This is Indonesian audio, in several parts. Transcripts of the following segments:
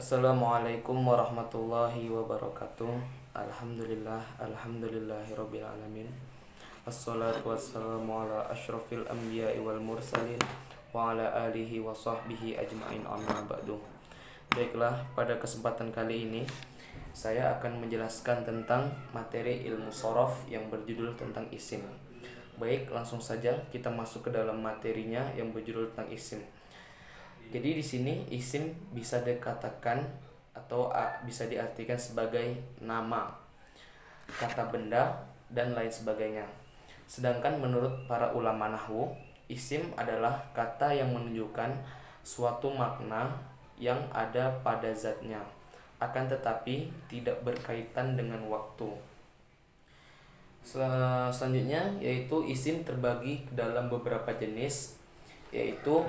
Assalamualaikum warahmatullahi wabarakatuh. Alhamdulillahirabbil alamin. Wassalatu wassalamu ala asyrafil anbiya'i wal mursalin wa ala alihi wa sahbihi ajma'in, amma ba'du. Baiklah, pada kesempatan kali ini saya akan menjelaskan tentang materi ilmu shorof yang berjudul tentang isim. Baik, langsung saja kita masuk ke dalam materinya yang berjudul tentang isim. Jadi di sini isim bisa dikatakan atau bisa diartikan sebagai nama, kata benda, dan lain sebagainya. Sedangkan menurut para ulama nahwu, isim adalah kata yang menunjukkan suatu makna yang ada pada zatnya, akan tetapi tidak berkaitan dengan waktu. Selanjutnya yaitu isim terbagi ke dalam beberapa jenis, yaitu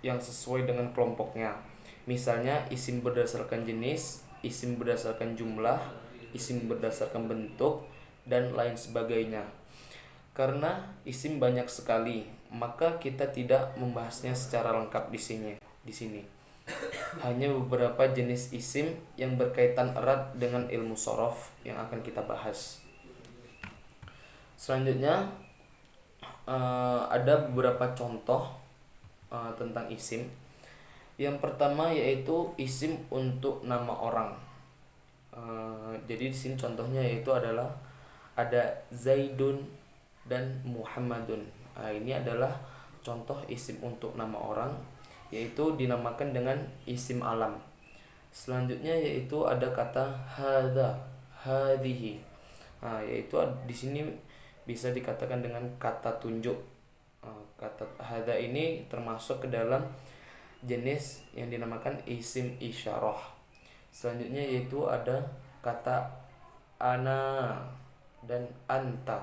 yang sesuai dengan kelompoknya. Misalnya isim berdasarkan jenis, isim berdasarkan jumlah, isim berdasarkan bentuk, dan lain sebagainya. Karena isim banyak sekali, maka kita tidak membahasnya secara lengkap di sini. Hanya beberapa jenis isim yang berkaitan erat dengan ilmu shorof yang akan kita bahas. Selanjutnya ada beberapa contoh tentang isim. Yang pertama yaitu isim untuk nama orang. Jadi di sini contohnya yaitu adalah ada Zaidun dan Muhammadun. Ini adalah contoh isim untuk nama orang, yaitu dinamakan dengan isim alam. Selanjutnya yaitu ada kata hadza, hadhihi. Yaitu di sini bisa dikatakan dengan kata tunjuk. Kata hadza ini termasuk ke dalam jenis yang dinamakan isim isyarah. Selanjutnya yaitu ada kata ana dan anta.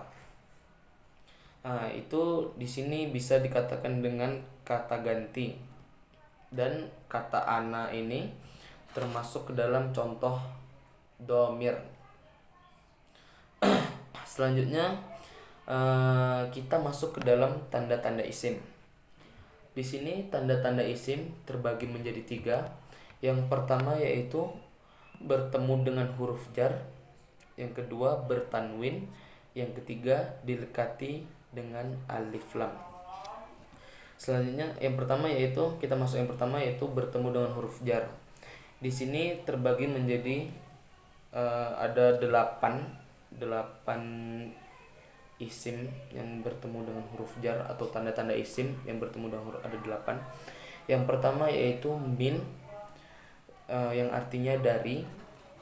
Itu di sini bisa dikatakan dengan kata ganti. Dan kata ana ini termasuk ke dalam contoh dhamir. Selanjutnya kita masuk ke dalam tanda-tanda isim. Di sini tanda-tanda isim terbagi menjadi 3. Yang pertama yaitu bertemu dengan huruf jar, yang kedua bertanwin, yang ketiga dilekati dengan alif lam. Selanjutnya yang pertama yaitu bertemu dengan huruf jar. Di sini terbagi menjadi ada 8 isim yang bertemu dengan huruf jar atau tanda-tanda isim yang bertemu dengan huruf, ada 8. Yang pertama yaitu min, yang artinya dari.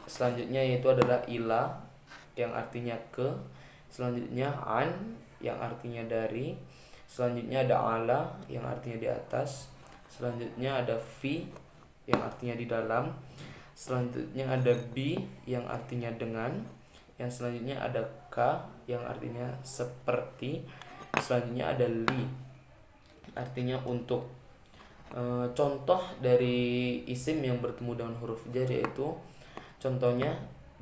Selanjutnya yaitu adalah ila, yang artinya ke. Selanjutnya an, yang artinya dari. Selanjutnya ada ala, yang artinya di atas. Selanjutnya ada fi, yang artinya di dalam. Selanjutnya ada bi, yang artinya dengan. Yang selanjutnya ada ka, yang artinya seperti. Selanjutnya ada li, artinya untuk. Contoh dari isim yang bertemu dengan huruf jar yaitu contohnya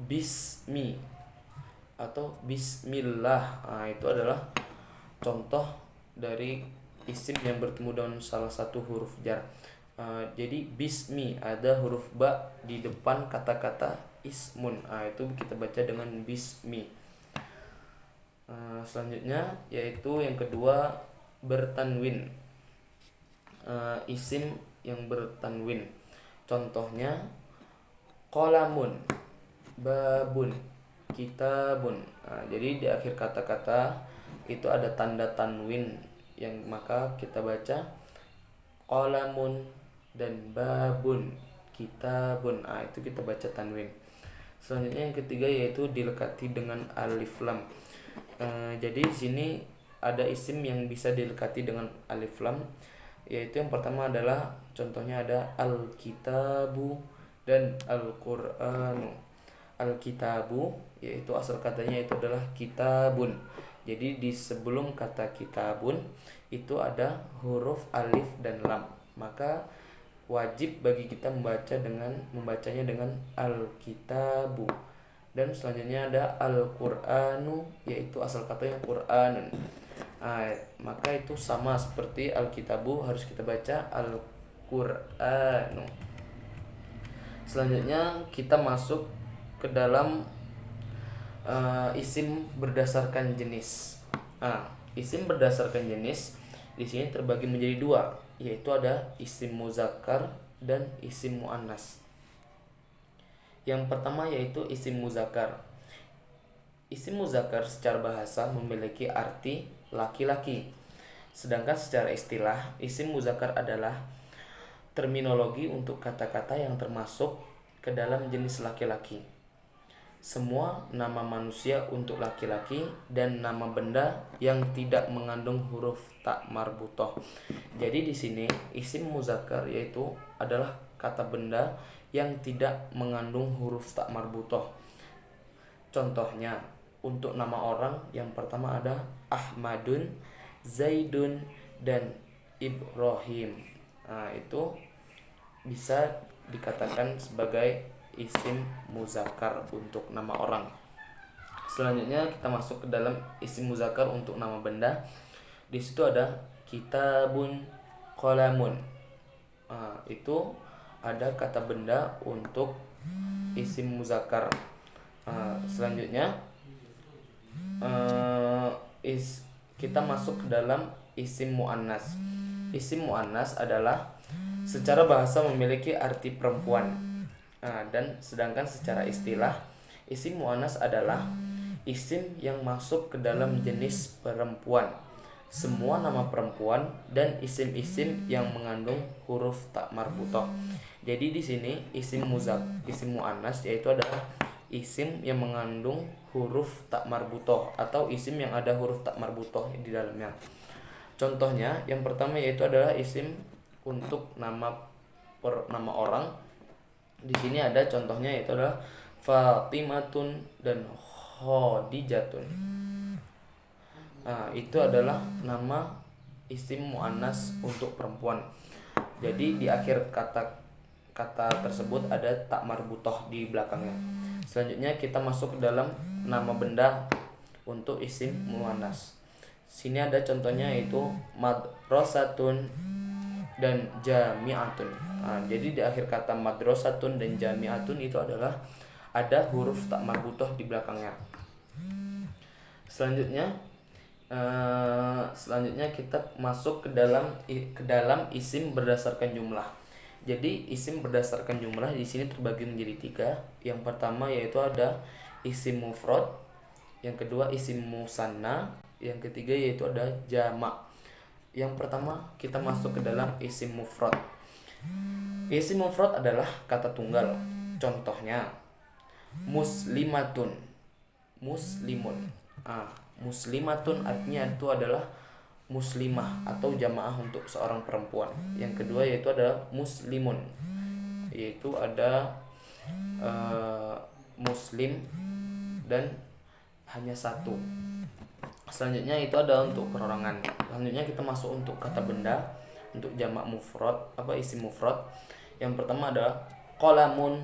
bismi atau bismillah. Itu adalah contoh dari isim yang bertemu dengan salah satu huruf jar. Jadi bismi ada huruf ba di depan kata-kata ismun. Itu kita baca dengan bismi. Selanjutnya yaitu yang kedua bertanwin. Isim yang bertanwin contohnya qalamun, babun, kitabun. Jadi di akhir kata-kata itu ada tanda tanwin, yang maka kita baca qalamun dan babun, kitabun. Itu kita baca tanwin. Selanjutnya yang ketiga yaitu dilekati dengan alif lam. Jadi di sini ada isim yang bisa dilekati dengan alif lam, yaitu yang pertama adalah contohnya ada al-kitabu dan al-Qur'anu. Al-kitabu yaitu asal katanya itu adalah kitabun. Jadi di sebelum kata kitabun itu ada huruf alif dan lam, maka wajib bagi kita membacanya dengan al-kitabu. Dan selanjutnya ada al-Qur'anu, yaitu asal katanya Qur'anun. Maka itu sama seperti al-kitabu, harus kita baca al-Qur'anu. Selanjutnya kita masuk ke dalam isim berdasarkan jenis. Nah, isim berdasarkan jenis di sini terbagi menjadi dua, yaitu ada isim muzakkar dan isim muannas. Yang pertama yaitu isim muzakkar. Isim muzakkar secara bahasa memiliki arti laki-laki. Sedangkan secara istilah, isim muzakkar adalah terminologi untuk kata-kata yang termasuk ke dalam jenis laki-laki. Semua nama manusia untuk laki-laki dan nama benda yang tidak mengandung huruf tak marbutoh. Jadi di sini isim muzakkar yaitu adalah kata benda yang tidak mengandung huruf tak marbutoh. Contohnya untuk nama orang yang pertama ada Ahmadun, Zaidun, dan Ibrahim. Nah, itu bisa dikatakan sebagai isim muzakkar untuk nama orang. Selanjutnya kita masuk ke dalam isim muzakkar untuk nama benda. Di situ ada kitabun, qalamun. Nah, itu ada kata benda untuk isim muzakkar. Selanjutnya kita masuk ke dalam isim muannas. Isim muannas adalah secara bahasa memiliki arti perempuan. Dan sedangkan secara istilah, isim muannas adalah isim yang masuk ke dalam jenis perempuan. Semua nama perempuan dan isim-isim yang mengandung huruf tak marbutoh. Jadi di sini isim muannas yaitu adalah isim yang mengandung huruf tak marbutoh atau isim yang ada huruf tak marbutoh di dalamnya. Contohnya yang pertama yaitu adalah isim untuk nama orang. Di sini ada contohnya yaitu adalah Fatimatun dan Khadijatun. Nah, itu adalah nama isim muannas untuk perempuan. Jadi di akhir kata tersebut ada tak marbutoh di belakangnya. Selanjutnya kita masuk ke dalam nama benda untuk isim muannas. Sini ada contohnya yaitu madrasatun dan jami'atun. Jadi di akhir kata madrasatun dan jami'atun itu adalah ada huruf tak marbutoh di belakangnya. Selanjutnya kita masuk ke dalam isim berdasarkan jumlah. Jadi isim berdasarkan jumlah di sini terbagi menjadi 3. Yang pertama yaitu ada isim mufrad, yang kedua isim musanna, yang ketiga yaitu ada jamak. Yang pertama kita masuk ke dalam isim mufrad. Isim mufrad adalah kata tunggal. Contohnya muslimatun, muslimun. Muslimatun artinya itu adalah muslimah atau jamaah untuk seorang perempuan. Yang kedua yaitu adalah muslimun, yaitu ada muslim dan hanya satu. Selanjutnya itu ada untuk perorangan. Selanjutnya kita masuk untuk kata benda untuk jamak mufrad, isim mufrad. Yang pertama adalah qalamun,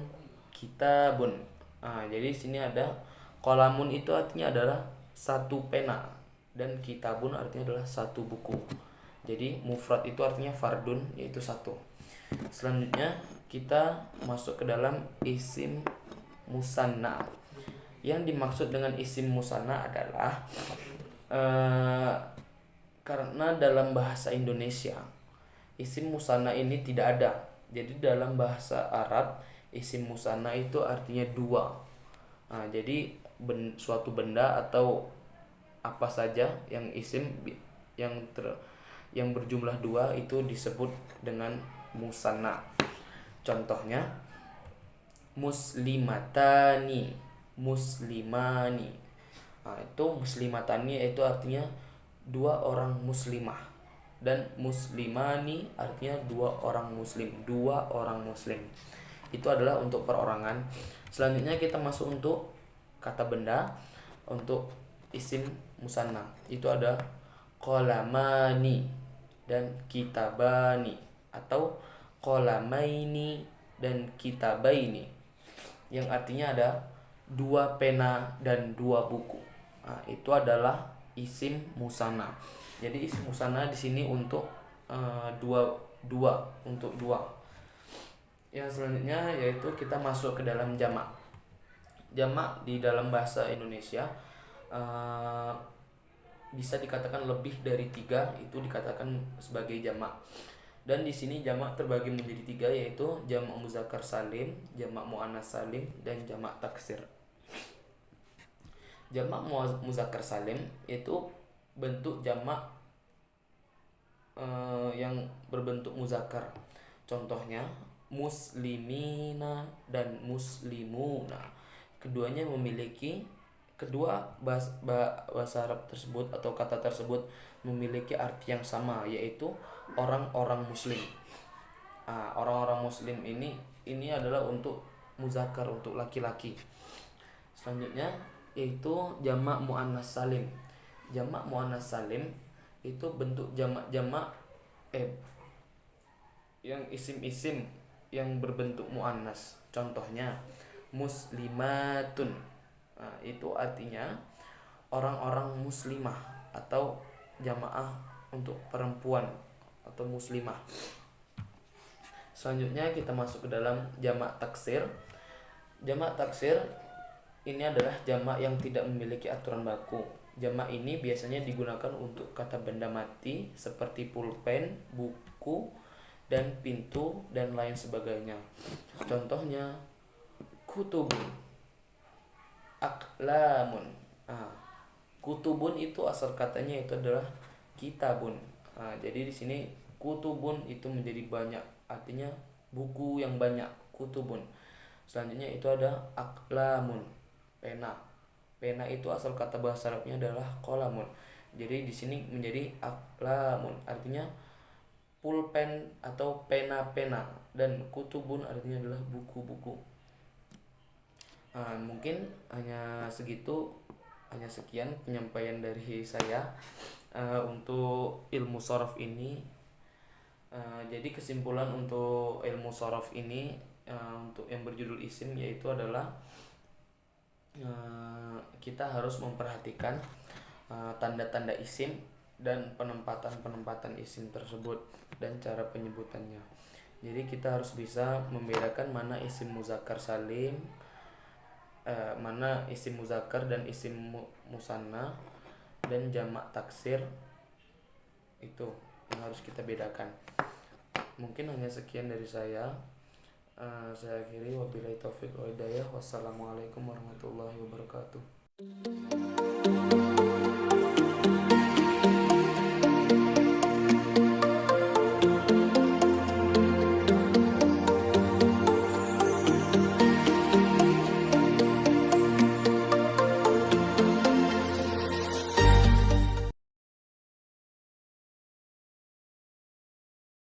kitabun. Jadi sini ada qalamun itu artinya adalah satu pena dan kitabun artinya adalah satu buku. Jadi mufrad itu artinya fardun, yaitu satu. Selanjutnya kita masuk ke dalam isim musanna. Yang dimaksud dengan isim musanna adalah karena dalam bahasa Indonesia isim musanna ini tidak ada. Jadi dalam bahasa Arab isim musanna itu artinya dua. Jadi suatu benda atau apa saja yang isim yang berjumlah dua itu disebut dengan musanna. Contohnya muslimatani, muslimani. Itu muslimatani itu artinya dua orang muslimah, dan muslimani artinya dua orang muslim. Itu adalah untuk perorangan. Selanjutnya kita masuk untuk kata benda untuk isim musanna. Itu ada qalamani dan kitabani atau qalamaini dan kitabaini, yang artinya ada dua pena dan dua buku. Itu adalah isim musanna. Jadi isim musanna di sini untuk dua. Yang selanjutnya yaitu kita masuk ke dalam jamak. Jamak di dalam bahasa Indonesia uh, bisa dikatakan lebih dari 3, itu dikatakan sebagai jamak. Dan di sini jamak terbagi menjadi 3, yaitu jamak muzakkar salim, jamak muannats salim, dan jamak taksir. Jamak muzakkar salim itu bentuk jamak yang berbentuk muzakkar. Contohnya muslimina dan muslimuna. Keduanya memiliki bahasa Arab tersebut atau kata tersebut memiliki arti yang sama, yaitu orang-orang muslim. Orang-orang muslim ini adalah untuk muzakkar, untuk laki-laki. Selanjutnya yaitu jamak muannats salim. Jamak muannats salim itu bentuk jamak-jamak yang isim-isim yang berbentuk muannas. Contohnya muslimatun. Itu artinya orang-orang muslimah atau jamaah untuk perempuan atau muslimah. Selanjutnya kita masuk ke dalam jamak taksir. Jamak taksir ini adalah jamak yang tidak memiliki aturan baku. Jamak ini biasanya digunakan untuk kata benda mati seperti pulpen, buku, dan pintu, dan lain sebagainya. Contohnya kutubun, aklamun. Kutubun itu asal katanya itu adalah kitabun. Jadi di sini kutubun itu menjadi banyak, artinya buku yang banyak, kutubun. Selanjutnya itu ada aklamun, pena. Pena itu asal kata bahasa Arabnya adalah qalamun. Jadi di sini menjadi aklamun, artinya pulpen atau pena-pena, dan kutubun artinya adalah buku-buku. Mungkin hanya sekian penyampaian dari saya untuk ilmu shorof ini. Jadi kesimpulan untuk ilmu shorof ini untuk yang berjudul isim yaitu adalah kita harus memperhatikan tanda-tanda isim dan penempatan isim tersebut dan cara penyebutannya. Jadi kita harus bisa membedakan mana isim muzakkar salim, mana isim muzakkar dan isim musanna, dan jamak taksir. Itu yang harus kita bedakan. Mungkin hanya sekian dari saya. Saya akhiri, wabillahi taufik wal hidayah. Wassalamualaikum warahmatullahi wabarakatuh.